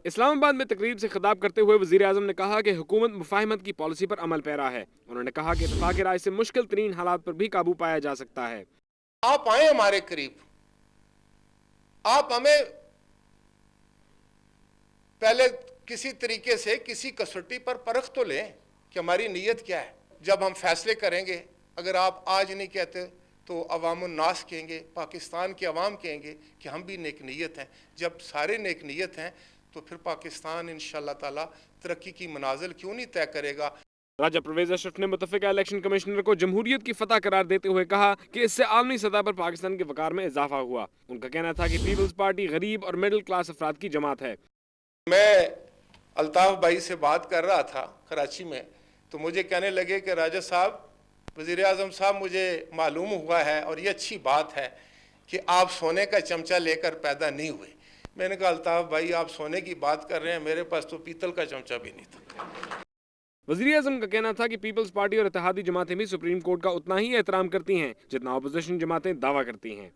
اسلام آباد میں تقریب سے خطاب کرتے ہوئے وزیر اعظم نے کہا کہ حکومت مفاہمت کی پالیسی پر عمل پیرا ہے۔ انہوں نے کہا کہ اتفاق رائے سے مشکل ترین حالات پر بھی قابو پایا جا سکتا ہے۔ آپ آئیں ہمارے قریب، آپ ہمیں پہلے کسی طریقے سے کسی کسوٹی پر پرکھ تو لیں کہ ہماری نیت کیا ہے۔ جب ہم فیصلے کریں گے، اگر آپ آج نہیں کہتے تو عوام الناس کہیں گے، پاکستان کے عوام کہیں گے کہ ہم بھی نیک نیت ہیں۔ جب سارے نیک نیت ہیں تو پھر پاکستان انشاءاللہ تعالی ترقی کی منازل کیوں نہیں طے کرے گا۔ راجہ پرویز اشرف نے متفقہ الیکشن کمشنر کو جمہوریت کی فتح قرار دیتے ہوئے کہا کہ اس سے عالمی سطح پر پاکستان کے وقار میں اضافہ ہوا۔ ان کا کہنا تھا کہ پیپلز پارٹی غریب اور مڈل کلاس افراد کی جماعت ہے۔ میں الطاف بھائی سے بات کر رہا تھا کراچی میں، تو مجھے کہنے لگے کہ راجہ صاحب، وزیر اعظم صاحب، مجھے معلوم ہوا ہے اور یہ اچھی بات ہے کہ آپ سونے کا چمچہ لے کر پیدا نہیں ہوئے۔ میں نے کہا الطاف بھائی، آپ سونے کی بات کر رہے ہیں، میرے پاس تو پیتل کا چمچہ بھی نہیں تھا۔ وزیر اعظم کا کہنا تھا کہ پیپلز پارٹی اور اتحادی جماعتیں بھی سپریم کورٹ کا اتنا ہی احترام کرتی ہیں جتنا اپوزیشن جماعتیں دعویٰ کرتی ہیں۔